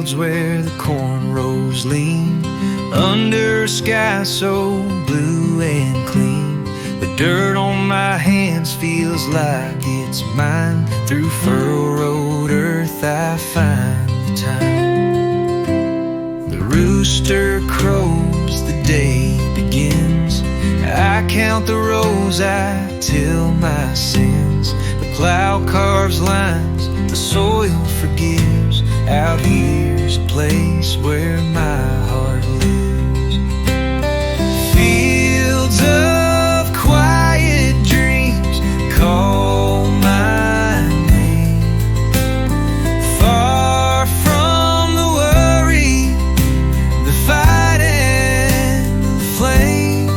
fields where the cornrows lean, under a sky so blue and clean. The dirt on my hands feels like it's mine. Through furrowed earth I find the time. The rooster crows, the day begins. I count the rows, I till my sins. The plow carves lines, the soil forgives. Out here's a place where my heart lives. Fields of quiet dreams call my name. Far from the worry, the fight and the flame.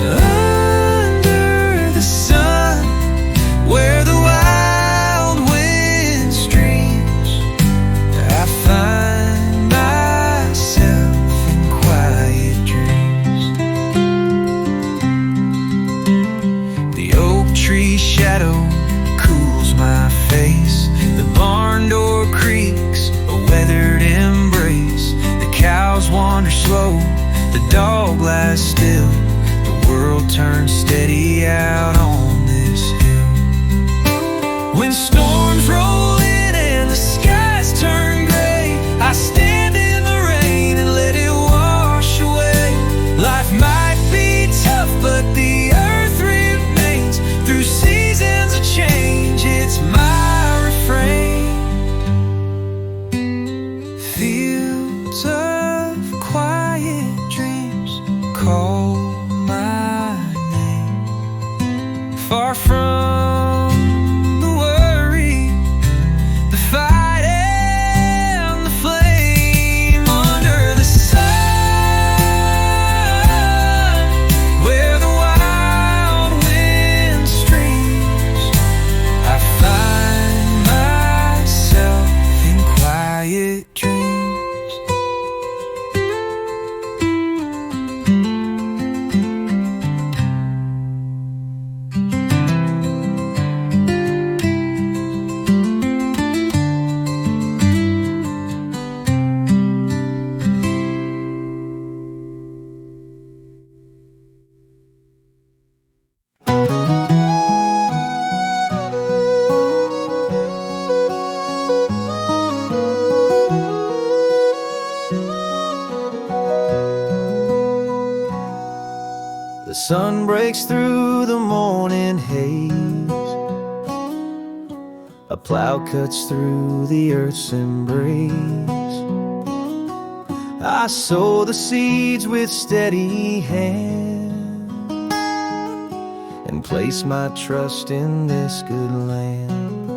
Under the sun, where the wild wind streams, I find myself in quiet dreams. The oak tree shadow cools my face. The barn door creaks, a weathered embrace. The cows wander slow, the dog lies still. The world turns steady out on this hill. When storms roll in and the skies turn gray, I stand in the rain and let it wash away. Life might be tough, but the earth remains. Through seasons of change, it's my refrain. Fields of quiet dreams call my name. Far from the worry, the fight and the flame. Under the sun, where the wild wind streams, I find myself in quiet dreams. The sun breaks through the morning haze. A plow cuts through the earth's embrace. I sow the seeds with steady hand and place my trust in this good land.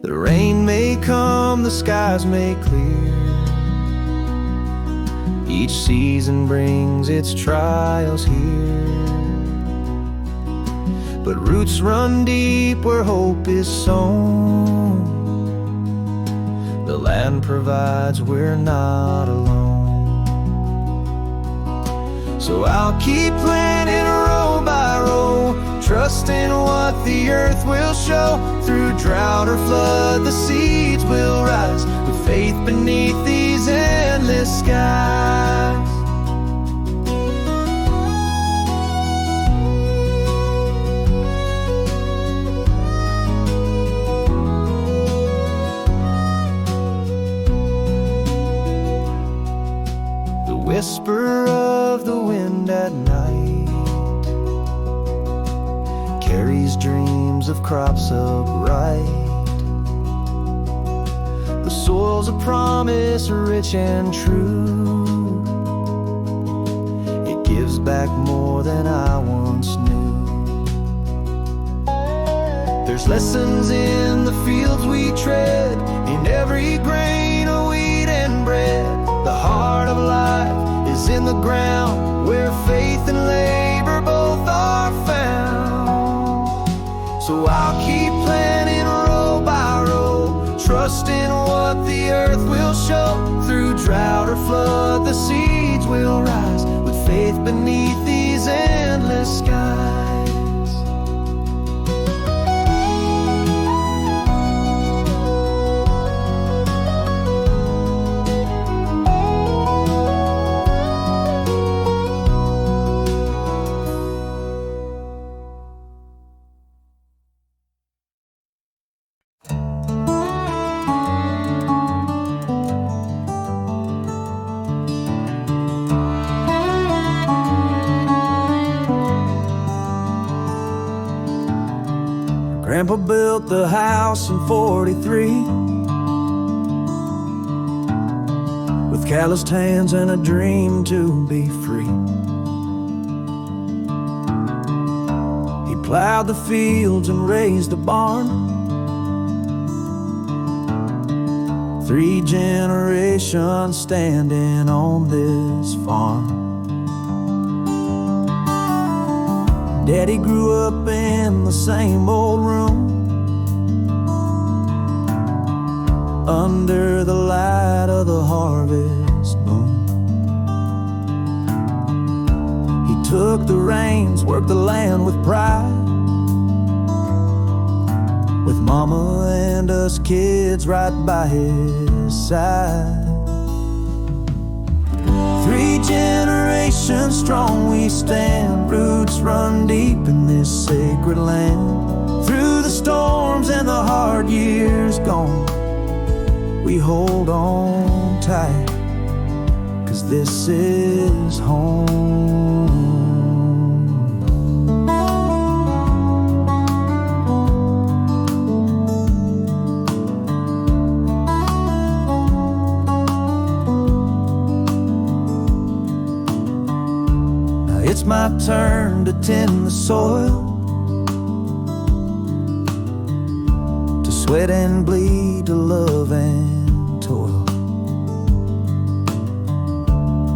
The rain may come, the skies may clear. Each season brings its trials here, but roots run deep where hope is sown. The land provides, we're not alone. So I'll keep planting row by row, trusting what the earth will show. Through drought or flood, the seeds will rise with faith beneath these endless skies. The whisper of the wind at night carries dreams of crops upright. The soil's a promise, rich and true. It gives back more than I once knew. There's lessons in the fields we tread, in every grain of wheat and bread. The heart of life is in the ground, where faith and labor both are found. So I'll keep planting row by row, trusting what the earth will show. Through drought or flood, the seeds will rise with faith beneath these endless skies. Grandpa built the house in '43 with calloused hands and a dream to be free. He plowed the fields and raised a barn. 3 generations standing on this farm. Daddy grew up in the same old room, under the light of the harvest moon. He took the reins, worked the land with pride, with Mama and us kids right by his side. 3 generations strong we stand, roots run deep in this sacred land. Through the storms and the hard years gone, we hold on tight, 'cause this is home. It's my turn to tend the soil, to sweat and bleed, to love and toil.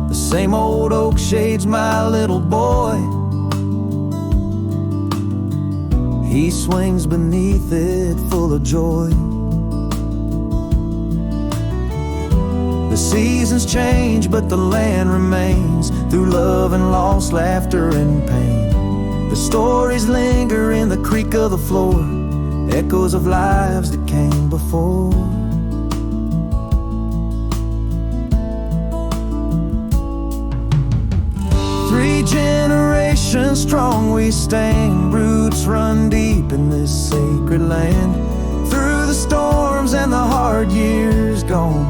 The same old oak shades my little boy. He swings beneath it full of joy. The seasons change, but the land remains, through love and loss, laughter and pain. The stories linger in the creak of the floor, echoes of lives that came before. Three generations strong we stand, roots run deep in this sacred land. Through the storms and the hard years gone,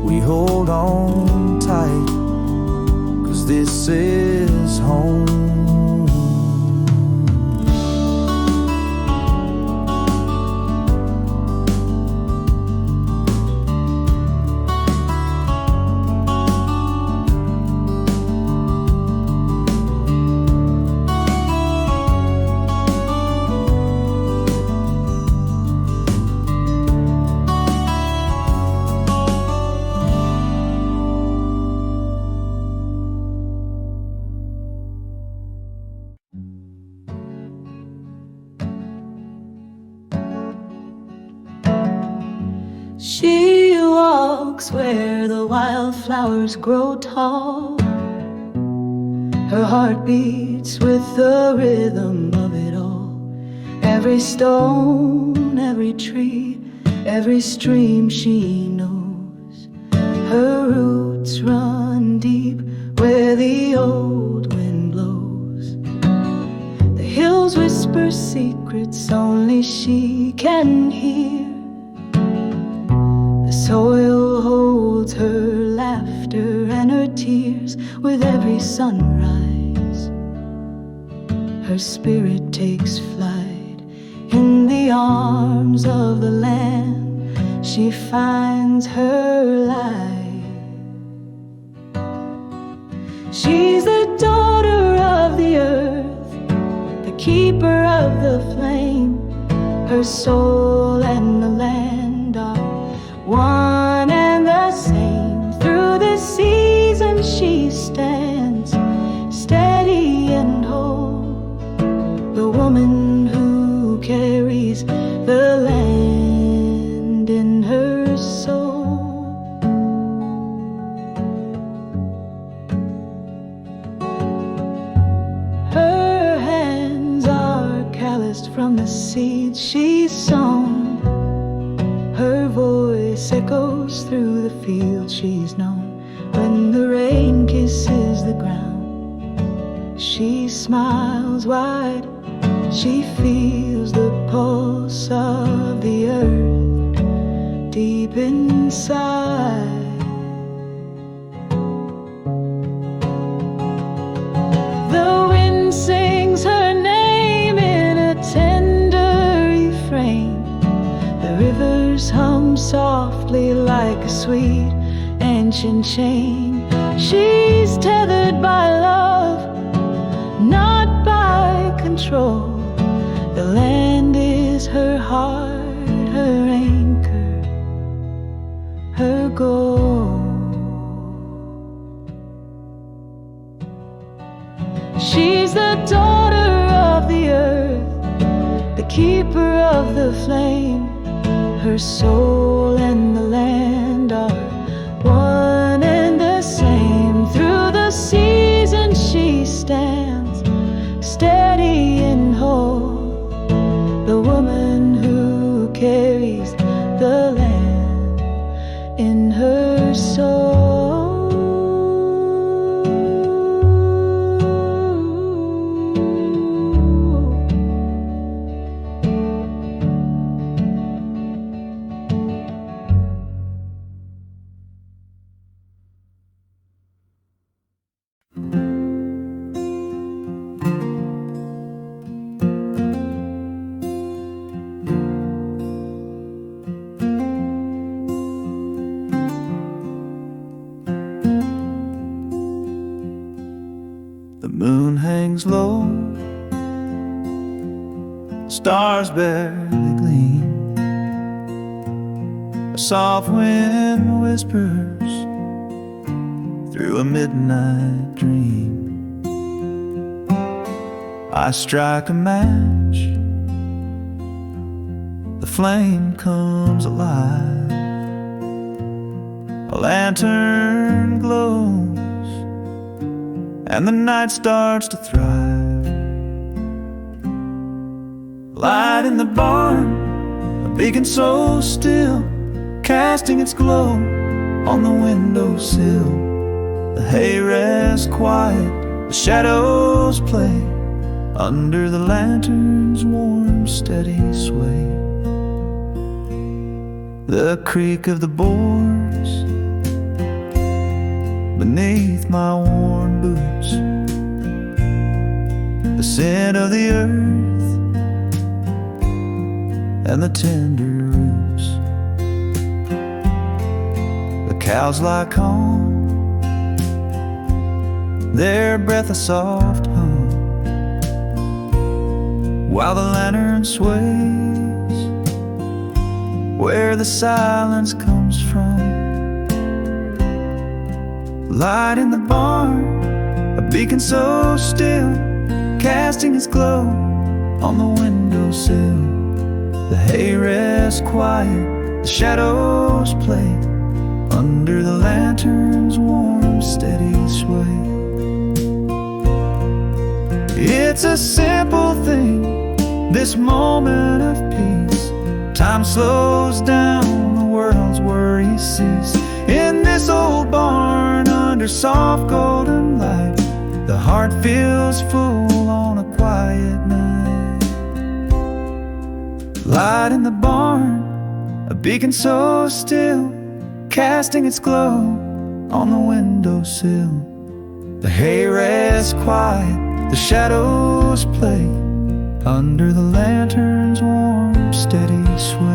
we hold on tight, 'cause this is home. She walks where the wildflowers grow tall. Her heart beats with the rhythm of it all. Every stone, every tree, every stream she knows. Her roots run deep where the old wind blows. The hills whisper secrets only she can hear. The soil holds her laughter and her tears with every sunrise. Her spirit takes flight in the arms of the land. She finds her life. She's the daughter of the earth, the keeper of the flame. Her soul and the land are one and the same. Through the seasons she stands, steady and whole, the woman who carries the land in her soul. Her hands are calloused from the seeds she's sown. Her voice echoes through the fields she's known. When the rain kisses the ground, she smiles wide. She feels the pulse of the earth deep inside. The wind sings her name in a tender hum softly like a sweet ancient chain. She's tethered by love, not by control. The land is her heart, her anchor, her goal. She's the daughter of the earth, the keeper of the flame. Her soul and the land are one and the same. Through the seasons she stands, steady and whole, the woman who carries the land in her soul. The moon hangs low, stars barely gleam. A soft wind whispers through a midnight dream. I strike a match, the flame comes alive. A lantern glows and the night starts to thrive. Light in the barn, a beacon so still, casting its glow on the windowsill. The hay rests quiet, the shadows play under the lantern's warm, steady sway. The creak of the boards beneath my worn boots, the scent of the earth and the tender roots. The cows lie calm, their breath a soft hum, while the lantern sways where the silence comes from. Light in the barn, a beacon so still, casting its glow on the windowsill. The hay rests quiet, the shadows play under the lantern's warm, steady sway. It's a simple thing, this moment of peace. Time slows down, the world's worries cease. In this old barn, under soft golden light, the heart feels full on a quiet night. Light in the barn, a beacon so still, casting its glow on the windowsill. The hay rests quiet, the shadows play under the lantern's warm, steady sway.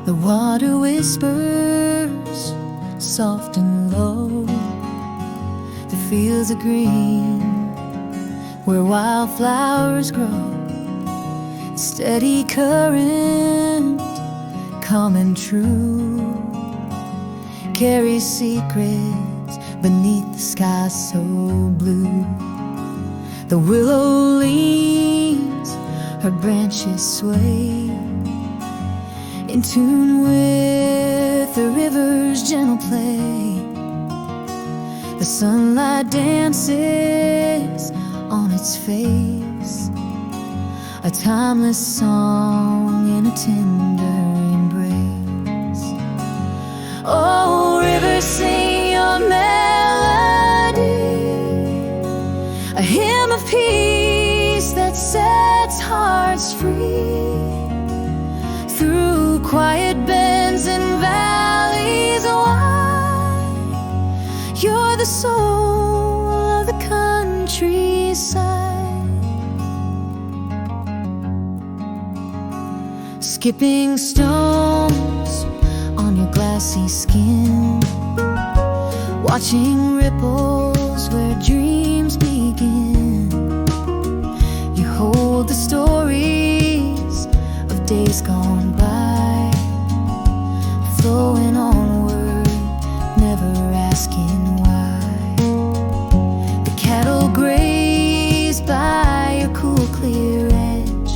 The water whispers, soft and low. The fields are green, where wildflowers grow. Steady current, calm and true, carries secrets beneath the sky so blue. The willow leans, her branches sway, in tune with the river's gentle play. The sunlight dances on its face, a timeless song in a tender embrace. Oh, river, sing your melody, hearts free. Through quiet bends and valleys wide, you're the soul of the countryside. Skipping stones on your glassy skin, watching ripples where dreams begin. You hold the stories of days gone by, flowing onward, never asking why. The cattle graze by your cool, clear edge,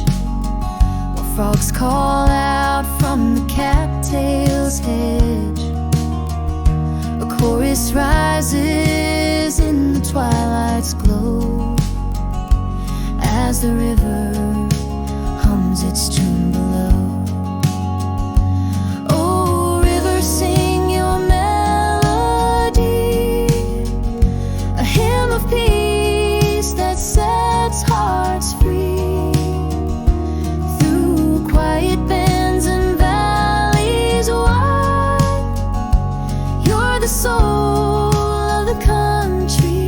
while frogs call out from the cattail's hedge. A chorus rises in the twilight's glow, as the river hums its tune below. Oh, river, sing your melody, a hymn of peace that sets hearts free. Through quiet bends and valleys wide, you're the soul of the countryside.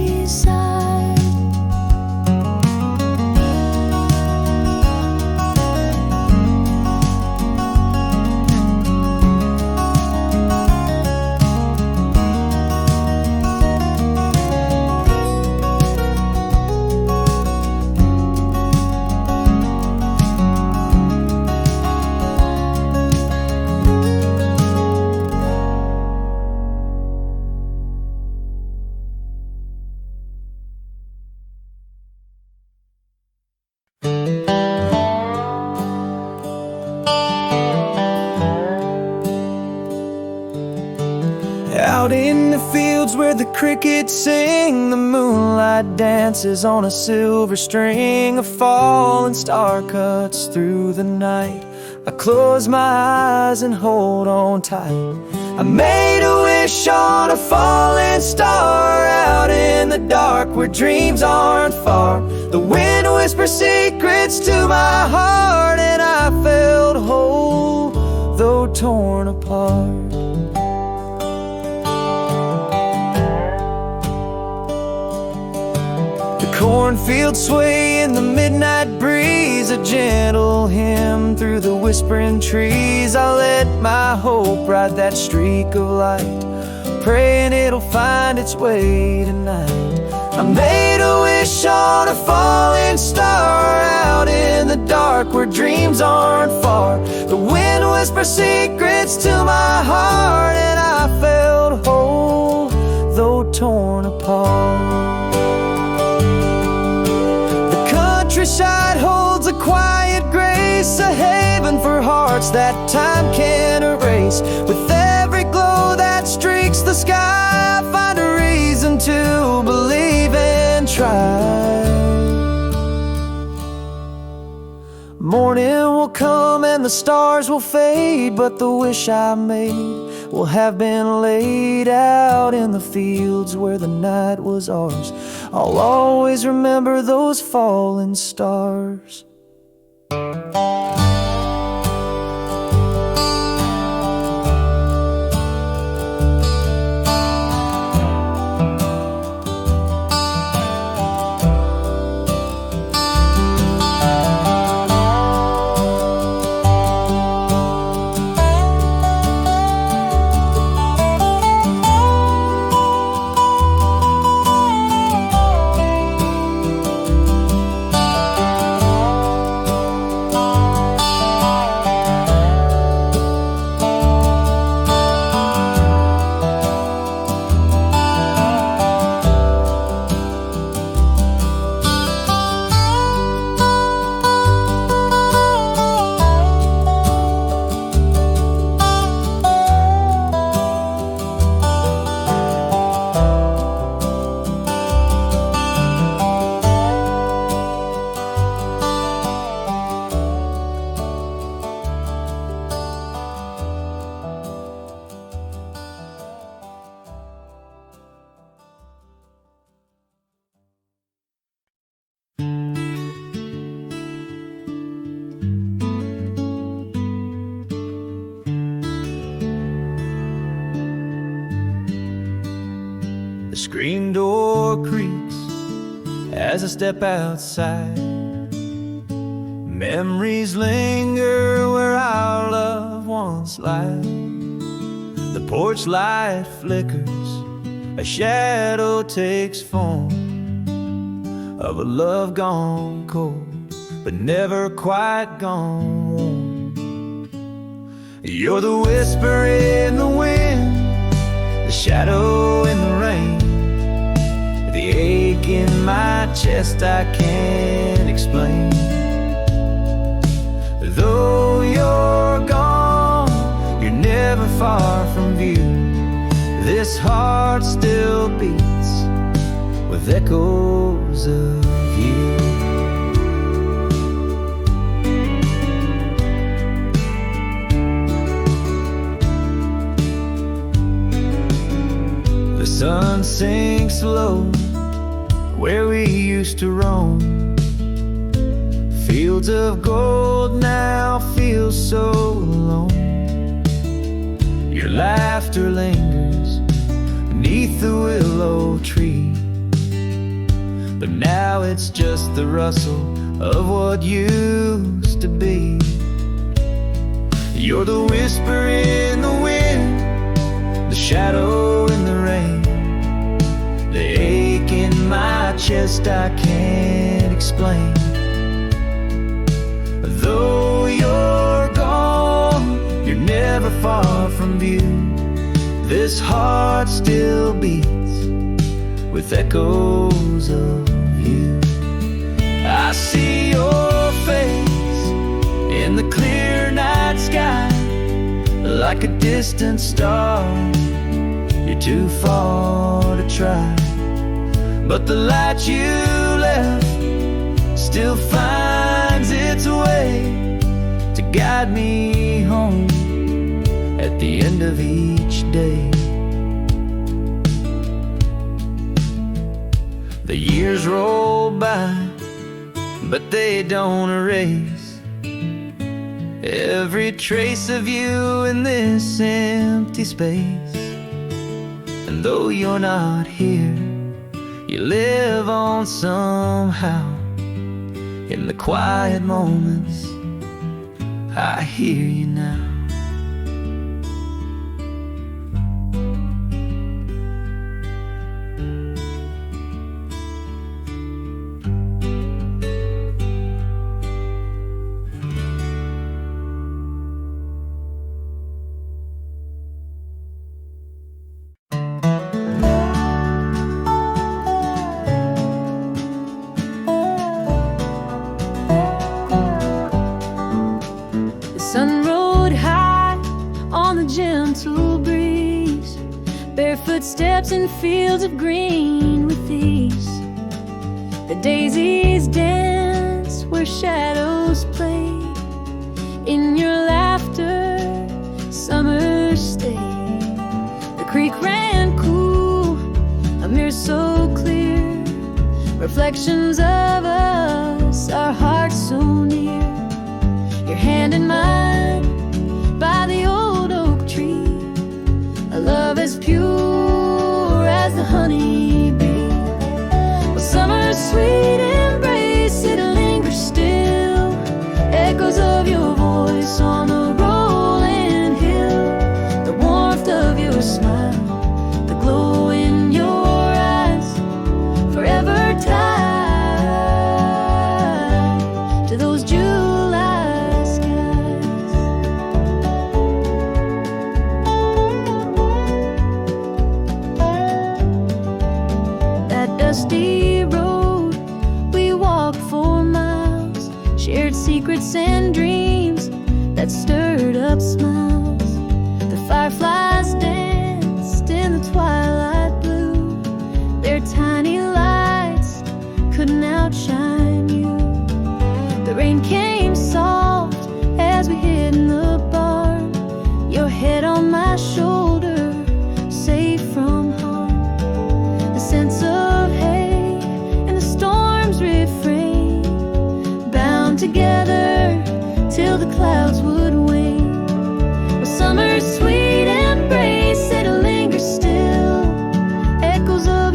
Out in the fields where the crickets sing, the moonlight dances on a silver string. A falling star cuts through the night. I close my eyes and hold on tight. I made a wish on a falling star, out in the dark where dreams aren't far. The wind whispers secrets to my heart, and I felt whole, though torn apart. Cornfields sway in the midnight breeze, a gentle hymn through the whispering trees. I let my hope ride that streak of light, praying it'll find its way tonight. I made a wish on a falling star, out in the dark where dreams aren't far. The wind whispers secrets to my heart, and I felt whole, though torn apart. Countryside holds a quiet grace, a haven for hearts that time can't erase. With every glow that streaks the sky, I find a reason to believe and try. Morning will come and the stars will fade, but the wish I made will have been laid out in the fields where the night was ours. I'll always remember those fallen stars. The screen door creaks as I step outside. Memories linger where our loved ones lie. The porch light flickers, a shadow takes form of a love gone cold, but never quite gone warm. You're the whisper in the wind, the shadow in the rain, the ache in my chest I can't explain. Though you're gone, you're never far from view. This heart still beats with echoes of you. The sun sinks low where we used to roam. Fields of gold now feel so alone. Your laughter lingers beneath the willow tree, but now it's just the rustle of what used to be. You're the whisper in the wind, the shadow in the rain, the ache in my chest I can't explain. Though you're gone, you're never far from view. This heart still beats with echoes of you. I see your face in the clear night sky, like a distant star. You're too far to try, but the light you left still finds its way to guide me home at the end of each day. The years roll by, but they don't erase every trace of you in this empty space. And though you're not here, you live on somehow. In the quiet moments, I hear you now. Sun rode high on the gentle breeze, barefoot steps in fields of green with ease. The daisies dance where shadows play. In your laughter, summer stayed. The creek ran cool, a mirror so clear, reflections of us, our hearts so near. Your hand in mine by the old oak tree, a love as pure as the honeybee. Well, summer's sweet embrace, it lingers still, echoes of your voice on the rolling hill, the warmth of your smile, the glow in your eyes, forever tied to those July skies. That dusty road we walked for miles, shared secrets and dreams that stirred up smiles. The fireflies danced in the twilight blue, their tiny lights couldn't outshine you. The rain came soft as we hid in the barn, your head on my shoulder, safe from harm. The sense of hay and the storm's refrain, bound together till the clouds would wane. Well, summer's sweet embrace, it lingers still, echoes of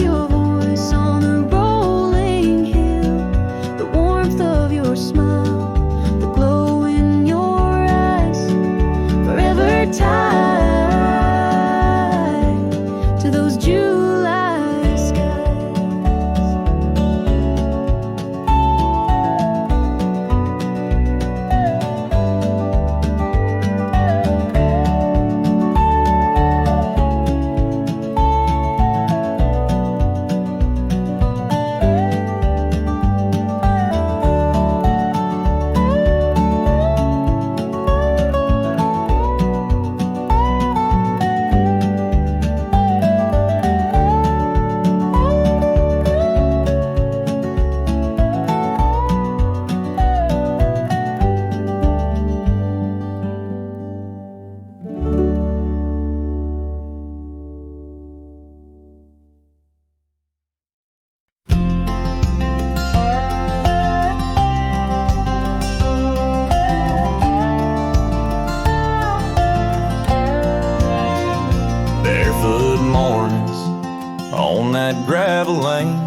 on that gravel lane,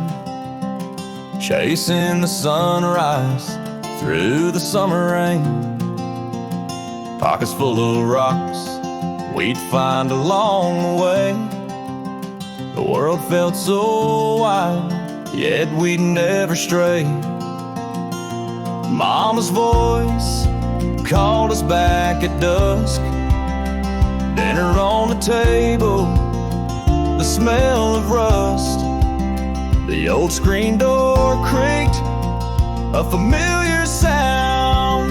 chasing the sunrise through the summer rain. Pockets full of rocks we'd find along the way. The world felt so wide, yet we'd never stray. Mama's voice called us back at dusk. Dinner on the table, the smell of rust. The old screen door creaked, a familiar sound.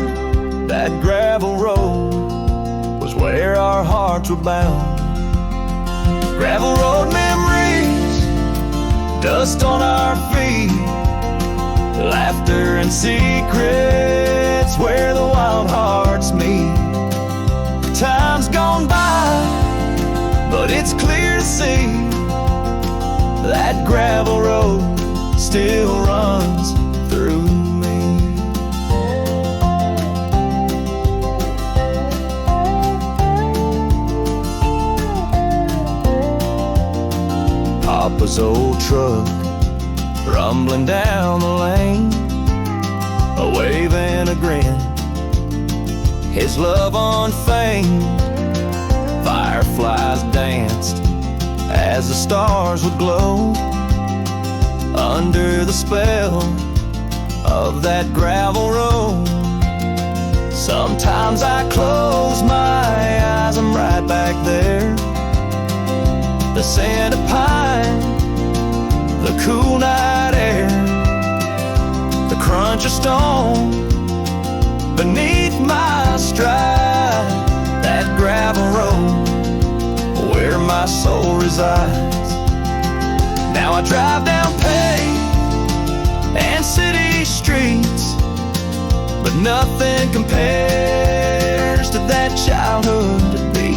That gravel road was where our hearts were bound. Gravel road memories, dust on our feet, laughter and secrets where the wild hearts meet. Time's gone by, but it's clear to see that gravel road still runs through me. Papa's old truck rumbling down the lane, a wave and a grin, his love unfeigned. Fireflies danced as the stars would glow under the spell of that gravel road. Sometimes I close my eyes, I'm right back there. The scent of pine, the cool night air, the crunch of stone beneath my stride. That gravel road where my soul resides. Now I drive down paved and city streets, but nothing compares to that childhood to be.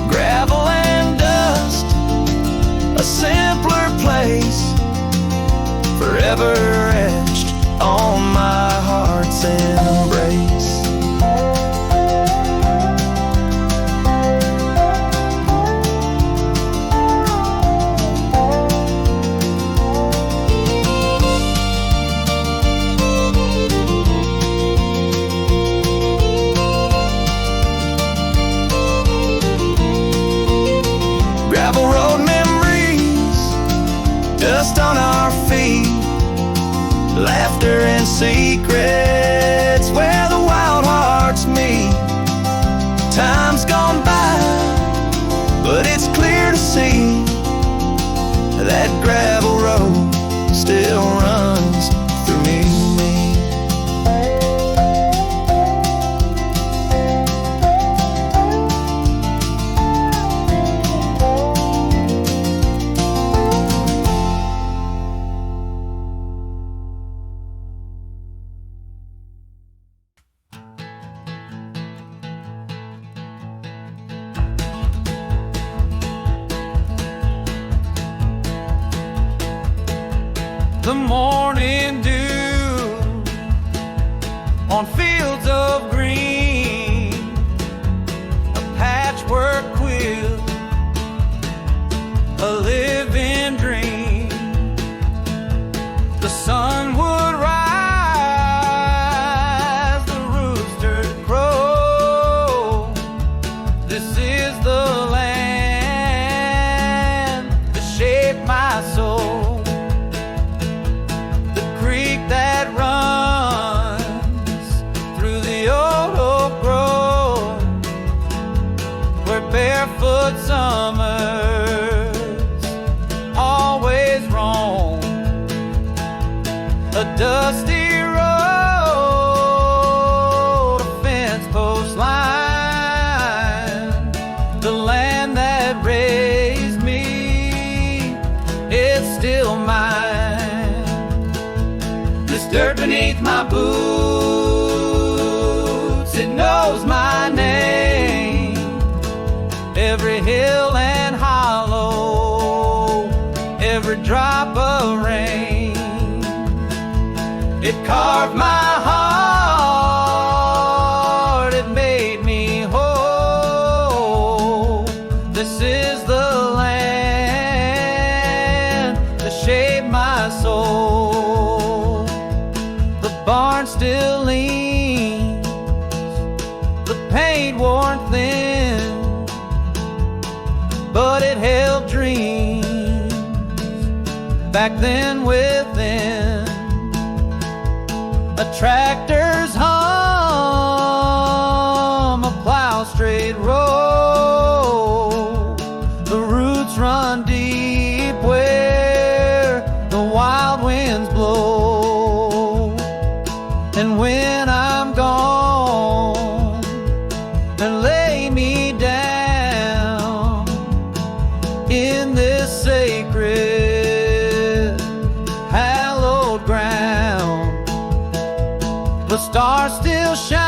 Gravel and dust, a simpler place, forever etched on my heart's embrace. Gravel road memories, dust on our feet, laughter and secrets where the wild hearts meet. Time's gone by, but it's clear to see that gravel road still runs through me. The morning dew on fields of green, a patchwork quilt, a living dream. The sun would rise, the rooster crow. This is the land that shaped my soul. That runs through the old oak grove, where barefoot summers always roam. A dusty road, a fence post line, the land that raised me, it's still mine. Dirt beneath my boots, it knows my name. Every hill and hollow, every drop of rain, it carved my heart, it made me whole. This is the land but it held dreams back then within a tractor's hum, a plow straight row. The roots run deep where the wild winds blow. And when I'm gone, and lay me down in this sacred, hallowed ground, the stars still shine,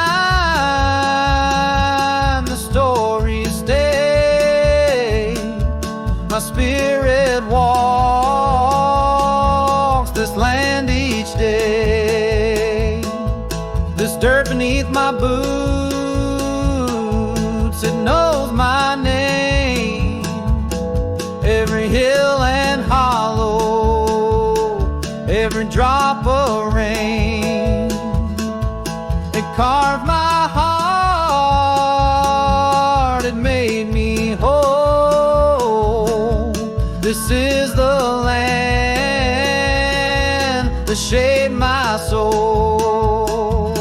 the stories stay. My spirit walks this land each day. This dirt beneath my boots, it knows my name. Every hill and hollow, every drop of rain, it carved my heart, it made me whole. This is the land that shaped my soul.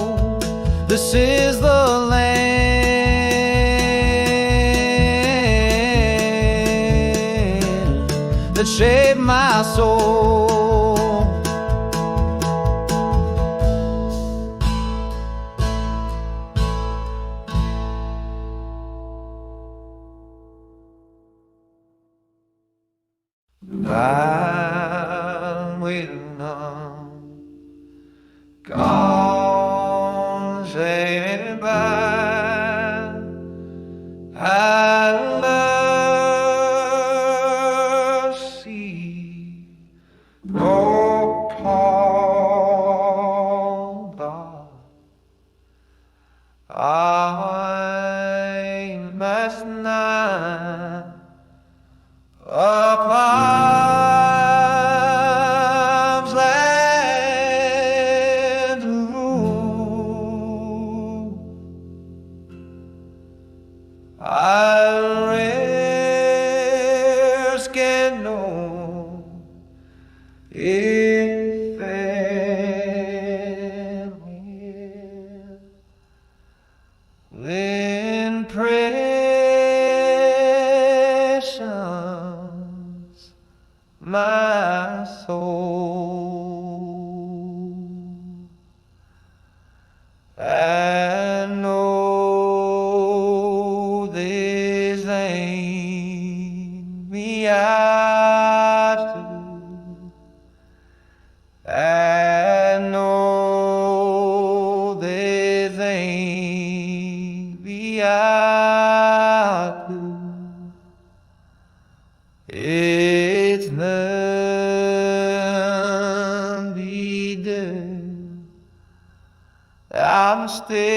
This is the land that shaped my soul. I'm waiting on God, saying goodbye. I love sea, oh Paul, I must not up arms land to rule. I'll risk it no if it when precious my soul. I know this ain't me out to. I know this ain't me out to. It's none be done. I'm still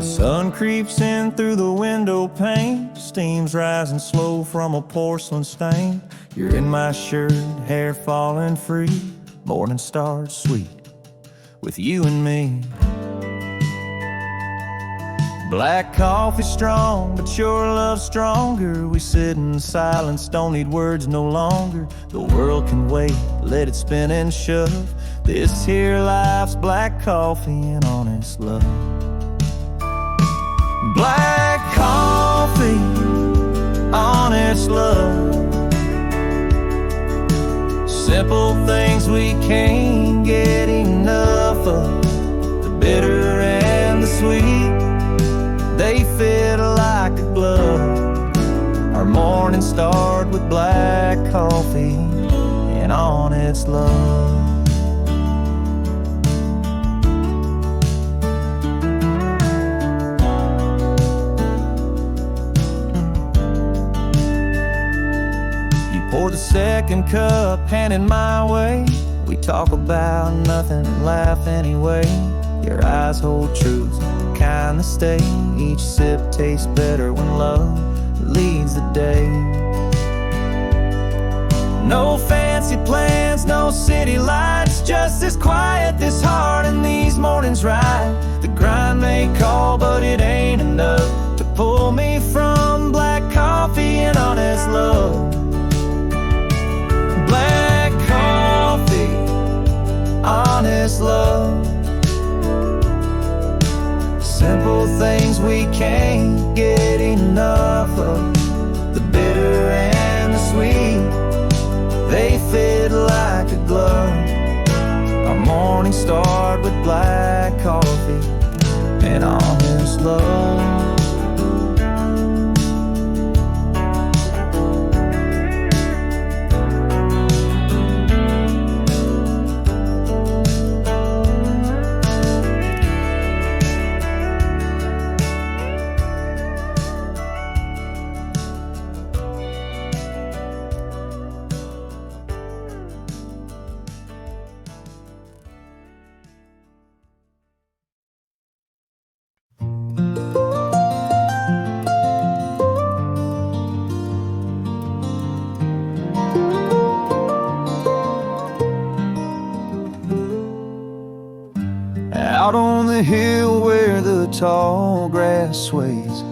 sun creeps in through the window pane, steam's rising slow from a porcelain stain. You're in my shirt, hair falling free, morning starts sweet with you and me. Black coffee strong, but your love's stronger. We sit in silence, don't need words no longer. The world can wait, let it spin and shove. This here life's black coffee and honest love. Black coffee, honest love. Simple things we can't get enough of, the bitter and the sweet. they fit like a glove. Our morning started with black coffee and honest love. Pour the second cup, handing my way. We talk about nothing and laugh anyway. Your eyes hold truths, the kind that stay. Each sip tastes better when love leads the day. No fancy plans, no city lights, just this quiet, this heart, and these mornings right. The grind may call, but it ain't enough to pull me from black coffee and honest love. Black coffee, honest love. Simple things we can't get enough of. The bitter and the sweet, they fit like a glove. Our morning start with black coffee and honest love. Out on the hill where the tall grass sways,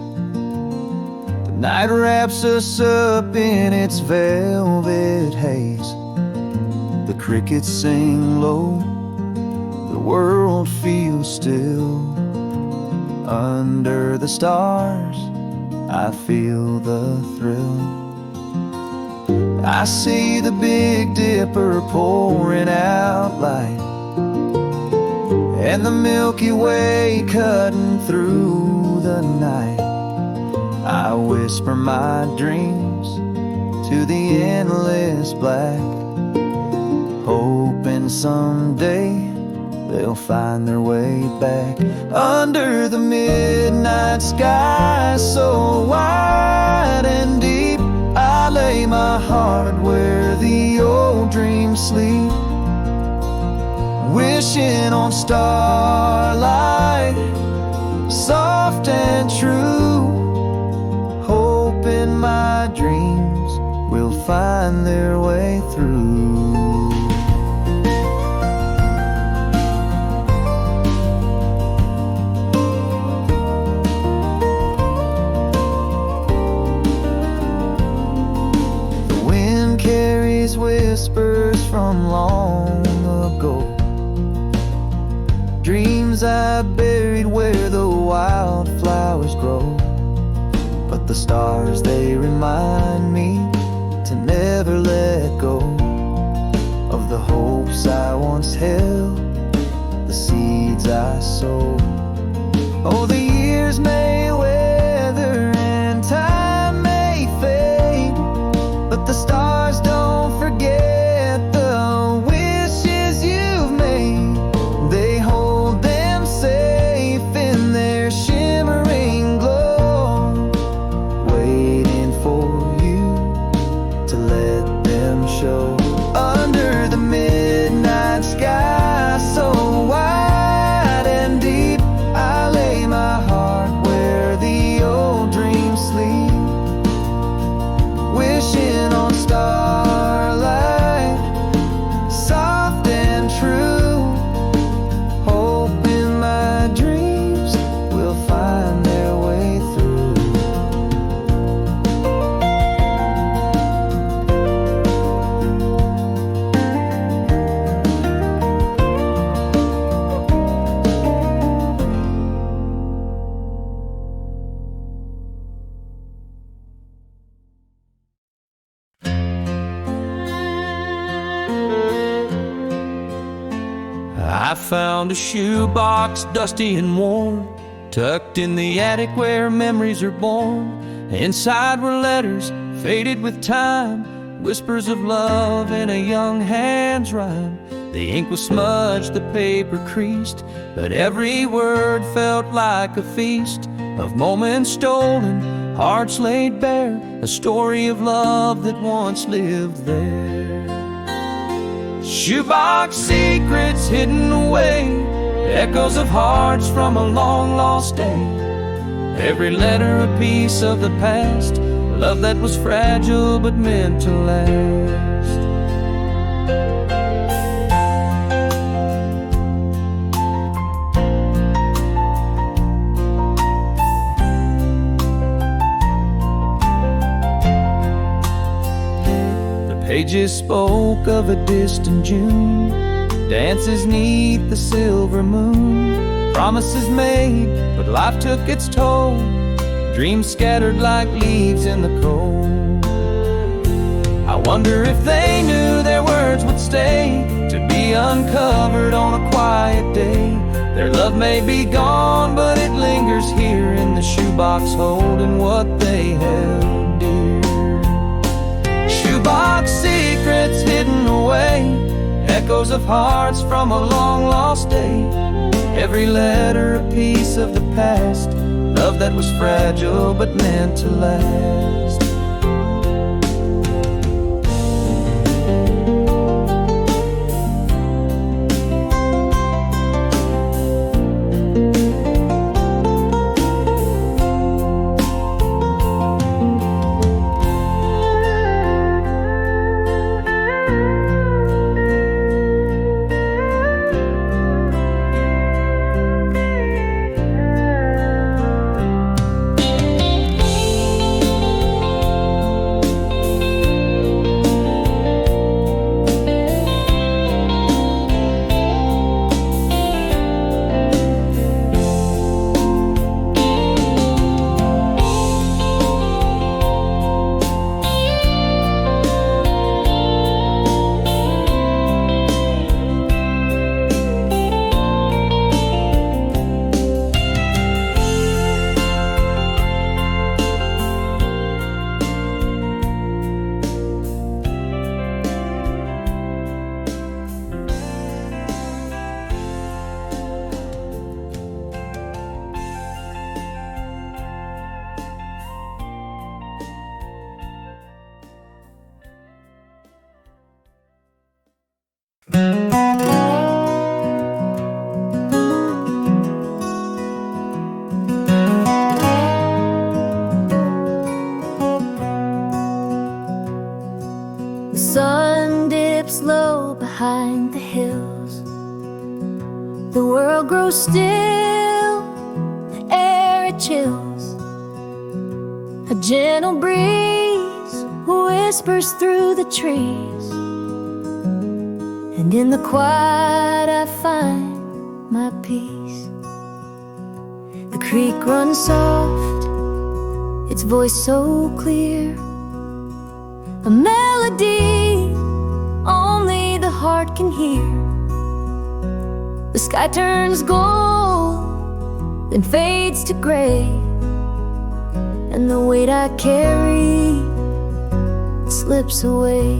the night wraps us up in its velvet haze. The crickets sing low, the world feels still. Under the stars, I feel the thrill. I see the Big Dipper pouring out light, and the Milky Way cutting through the night. I whisper my dreams to the endless black, hoping someday they'll find their way back. Under the midnight sky so wide and deep, I lay my heart where the old dreams sleep, wishing on starlight, soft and true, hoping my dreams will find their way through. The wind carries whispers from long ago, dreams I buried where the wildflowers grow. But the stars, they remind me to never let go of the hopes I once held, the seeds I sowed. Oh, the years may weather and time may fade, but the stars don't forget the wishes you've made. They hold them safe in their shimmering glow, waiting for you to let them show. Under the midnight sky so wide and deep, I lay my heart where the old dreams sleep, wishing on starlight, soft and true, hoping my dreams will find their way through. I found a shoebox, dusty and worn, tucked in the attic where memories are born. Inside were letters faded with time, whispers of love in a young hand's rhyme. The ink was smudged, the paper creased, but every word felt like a feast of moments stolen, hearts laid bare, a story of love that once lived there. Shoebox secrets hidden away, echoes of hearts from a long lost day. Every letter a piece of the past, love that was fragile but meant to last. Pages spoke of a distant June, dances 'neath the silver moon, promises made, but life took its toll, dreams scattered like leaves in the cold. I wonder if they knew their words would stay, to be uncovered on a quiet day. Their love may be gone, but it lingers here in the shoebox holding what they held dear. Shoebox secrets hidden away, echoes of hearts from a long lost day. Every letter a piece of the past, love that was fragile but meant to last. The sun dips low behind the hills. The world grows still, the air it chills. A gentle breeze whispers through the trees, and in the quiet I find my peace. The creek runs soft, its voice so clear, a melody only the heart can hear. The sky turns gold, then fades to gray, and the weight I carry slips away.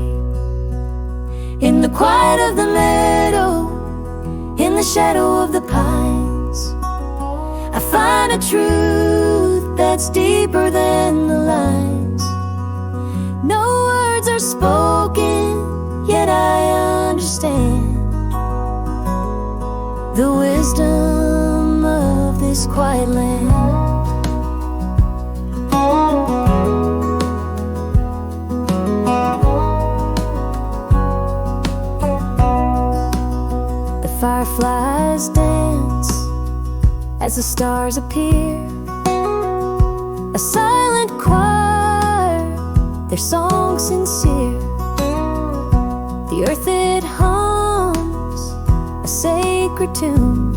In the quiet of the meadow, in the shadow of the pines, I find a truth that's deeper than the lines. No words are spoken, yet I understand the wisdom of this quiet land. The fireflies dance as the stars appear, a silent choir, their song sincere. The earth it hums a sacred tune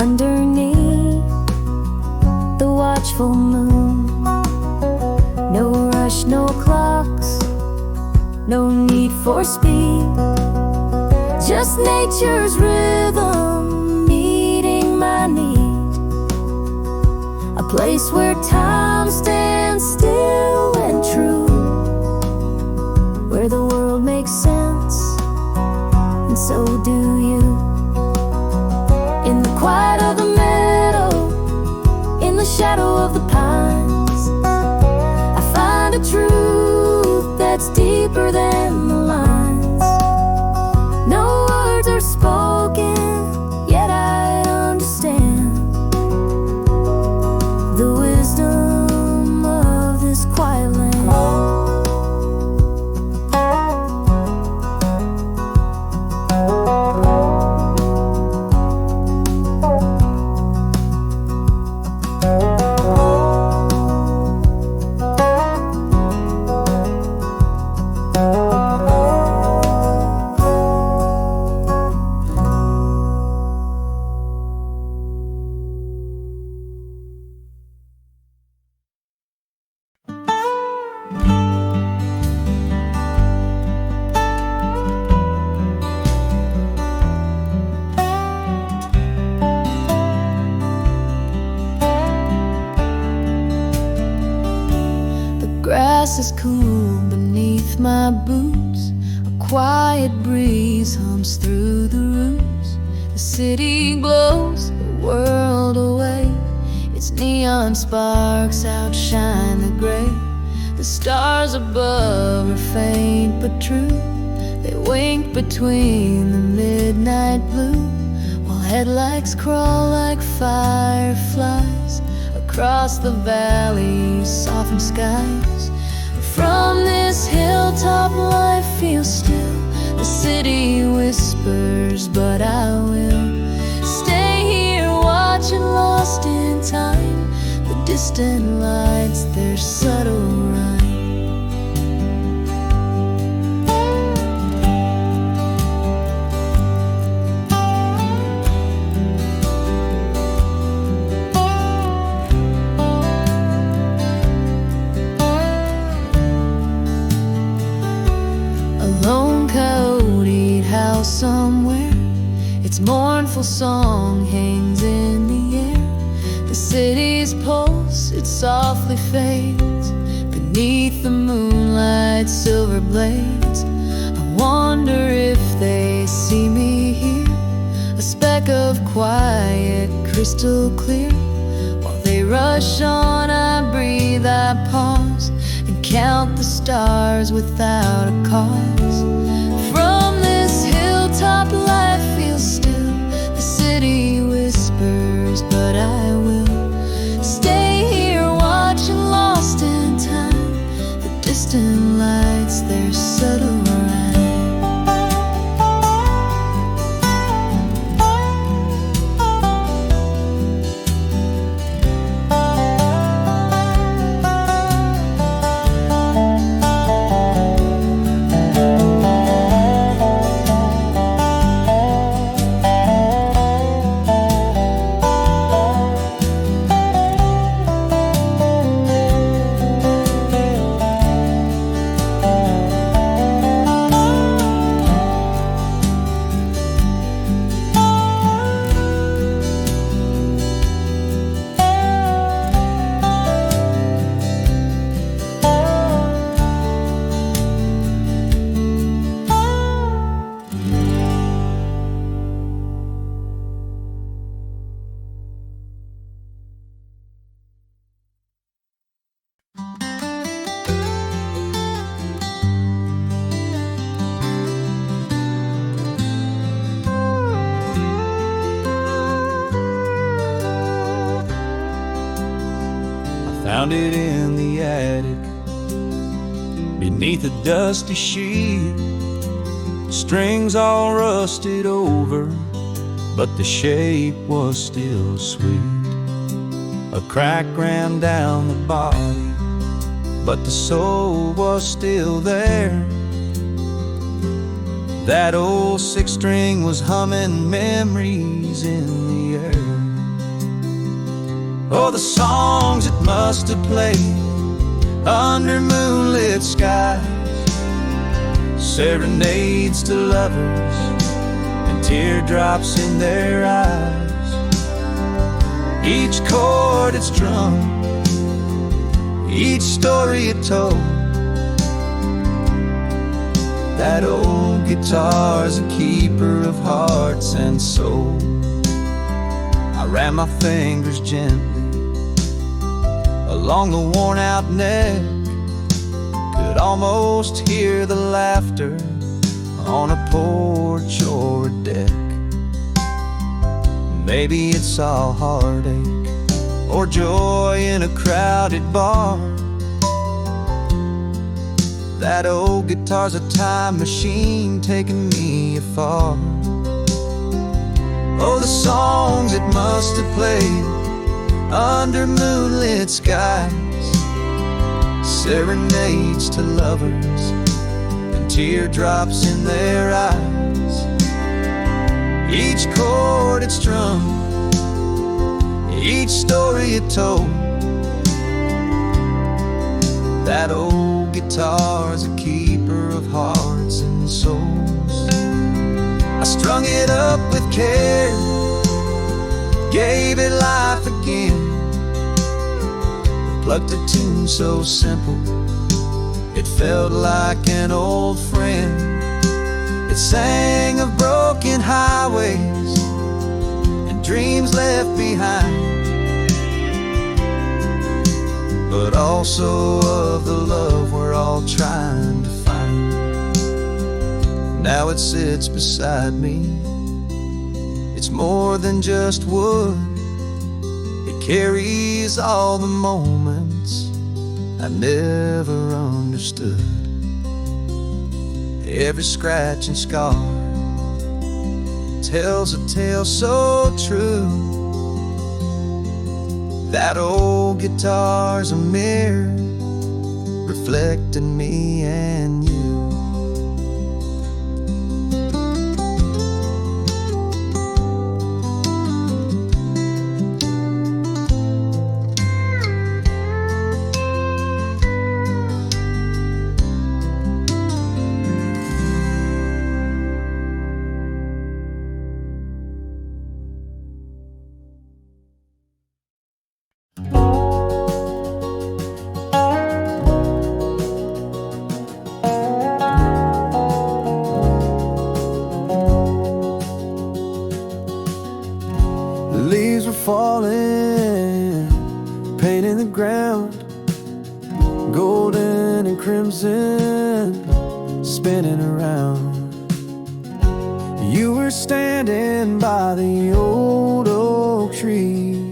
underneath the watchful moon. No rush, no clocks, no need for speed, just nature's rhythm meeting my needs. place where time stands still and true, where the world makes sense, and so do you. In the quiet of the meadow, in the shadow of the pines, I find a truth that's deeper than the lines. No words are spoken, yet I understand the wisdom of this quiet land. Grass is cool beneath my boots. A quiet breeze hums through the roofs. The city glows the world away. Its neon sparks outshine the gray. The stars above are faint but true. They wink between the midnight blue, while headlights crawl like fireflies across the valley's softened skies. From this hilltop life feels still. The city whispers, but I will stay here watching, lost in time. The distant lights, their subtle rhyme. Lone coyote house somewhere, its mournful song hangs in the air. The city's pulse, it softly fades beneath the moonlight's silver blades. I wonder if they see me here, a speck of quiet, crystal clear. While they rush on, I breathe, I pause, and count the stars without a cause. From this hilltop life feels still. The city whispers, but I will stay here watching, lost in time. The distant lights, their subtle rhyme. Found it in the attic, beneath a dusty sheet. Strings all rusted over, but the shape was still sweet. A crack ran down the body, but the soul was still there. That old six string was humming memories in the air. Oh, the songs it must have played under moonlit skies, serenades to lovers and teardrops in their eyes. Each chord chord it strummed, each story it told. That old guitar's a keeper of hearts and soul. I ran my fingers gently along the worn-out neck, could almost hear the laughter on a porch or a deck. Maybe it's all heartache or joy in a crowded bar. That old guitar's a time machine taking me afar. Oh, the songs it must have played under moonlit skies, serenades to lovers and teardrops in their eyes. Each chord it strummed, each story it told. That old guitar's a keeper of hearts and souls. I strung it up with care, gave it life again, plucked a tune so simple it felt like an old friend. It sang of broken highways and dreams left behind, but also of the love we're all trying to find. Now it sits beside me, it's more than just wood. It carries all the moments I never understood. Every scratch and scar tells a tale so true. That old guitar's a mirror reflecting me and you. The leaves were falling, painting the ground, golden and crimson, spinning around. You were standing by the old oak tree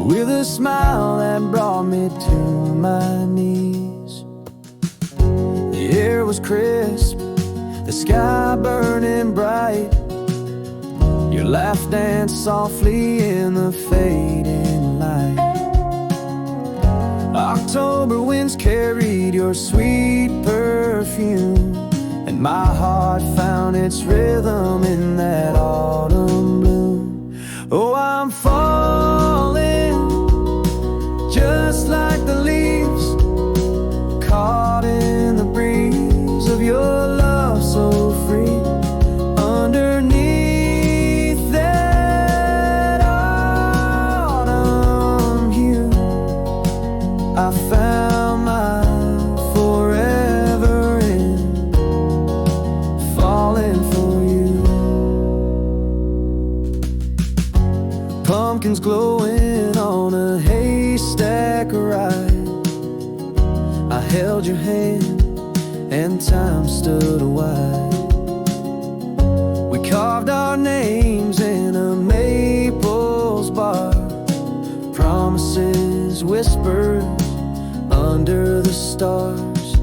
with a smile that brought me to my knees. The air was crisp, the sky burning bright. Your laugh danced softly in the fading light. October winds carried your sweet perfume, and my heart found its rhythm in that autumn bloom. Oh, I'm falling just like the leaves, caught in the breeze of your love so free. Underneath that autumn hue, I found my forever in falling for you. Pumpkins glowing on a haystack ride, I held your hand and time stood awhile. We carved our names in a maple's bark, promises whispered under the stars.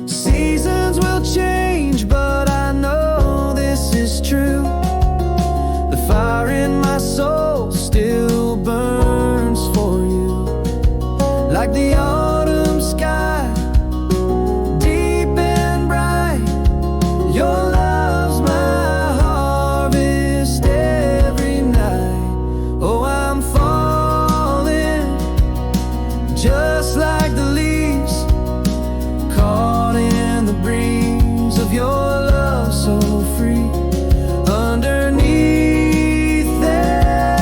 Seasons will change, but I know this is true. The fire in my soul still burns for you, like the autumn sky, deep and bright. Your love's my harvest every night. Oh, I'm falling just like the leaves, caught in the breeze of your love so free. Underneath that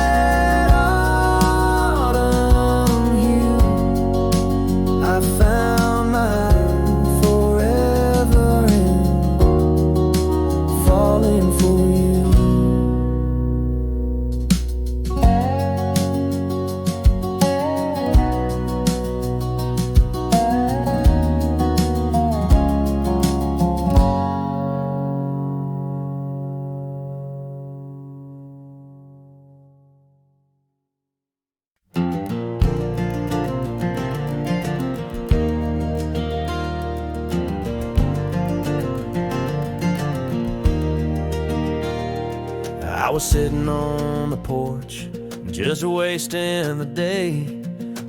was sitting on the porch, just wasting the day,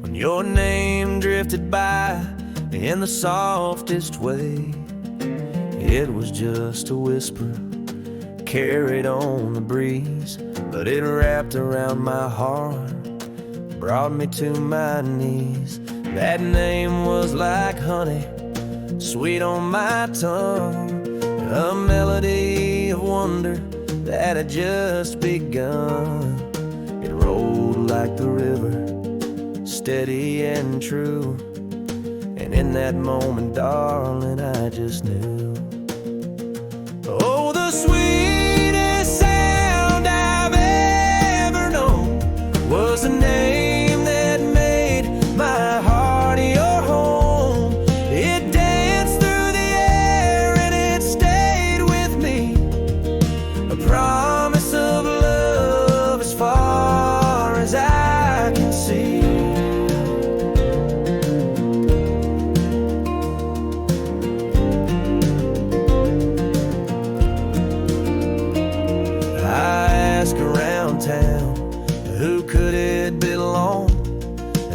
when your name drifted by in the softest way. It was just a whisper, carried on the breeze, but it wrapped around my heart, brought me to my knees. That name was like honey, sweet on my tongue, a melody of wonder that had just begun. It rolled like the river, steady and true, and in that moment, darling, I just knew. Oh, the sweetest sound I've ever known was the name that made my heart your home. It danced through the air and it stayed with me, a promise of love as far as I can see. Around town, who could it belong?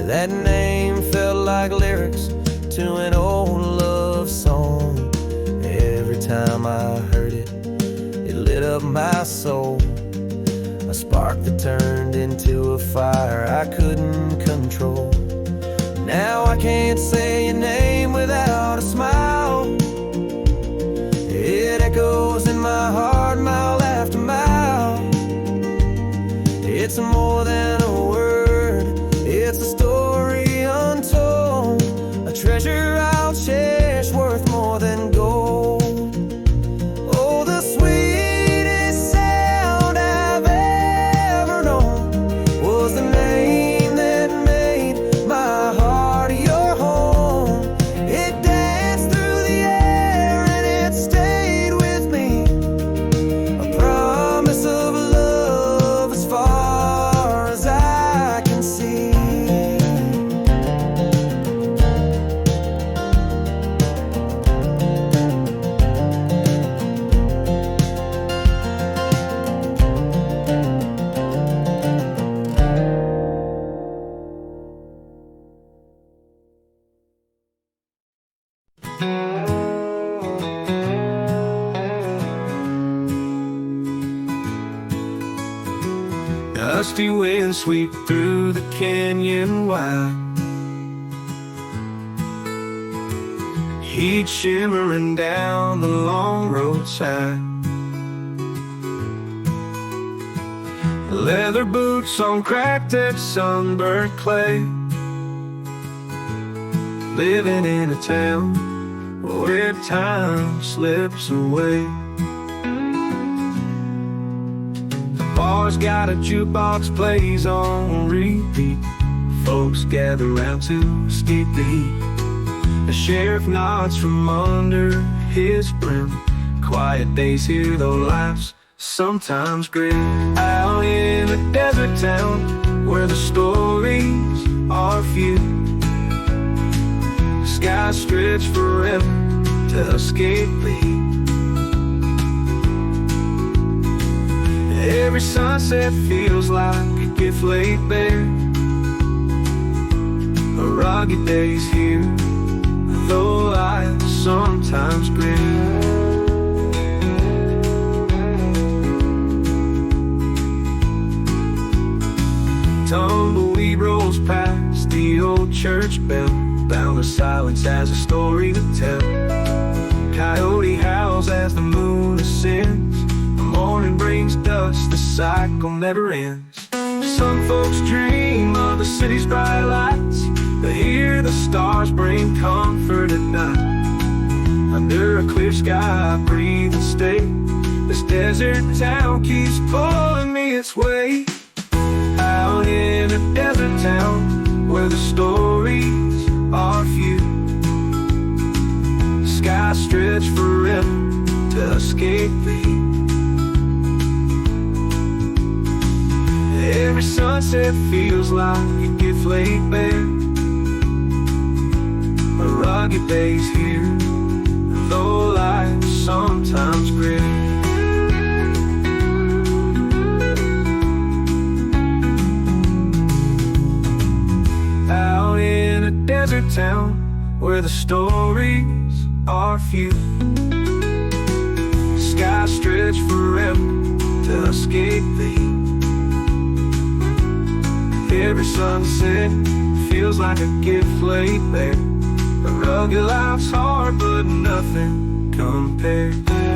That name felt like lyrics to an old love song. Every time I heard it, it lit up my soul, a spark that turned into a fire I couldn't control. Now I can't say your name without a smile. It echoes in my heart mile after mile. It's more than a word, it's a story untold, a treasure I'll cherish, worth more than gold. Oh, the sweetest sound I've ever known was the name that made my heart your home. It danced through the air and it stayed with me, a promise of love as far as I can see. Dusty winds sweep through the canyon wide, heat shimmering down the long roadside. Leather boots on cracked edged sunburnt clay, living in a town where time slips away. Bar's got a jukebox plays on repeat, folks gather round to escape the heat. The sheriff nods from under his brim, quiet days here though life's sometimes grim. Out in a desert town where the stories are few, the skies stretch forever to escape the heat. Every sunset feels like a gift laid bare, a rugged day's here, though life's sometimes grim. Tumbleweed rolls past the old church bell, bound to silence as a story to tell. Coyote howls as the moon ascends, morning brings dust, the cycle never ends. Some folks dream of the city's bright lights, but here the stars bring comfort at night. Under a clear sky I breathe and stay, this desert town keeps pulling me its way. Out in a desert town where the stories are few, the skies stretch forever to escape the heat. Every sunset feels like a gift laid bare, a rugged day's here, though life's sometimes grim. desert town where the stories are few. Skies stretch forever to escape thee. Every sunset feels like a gift laid bare. A rugged life's hard, but nothing compared.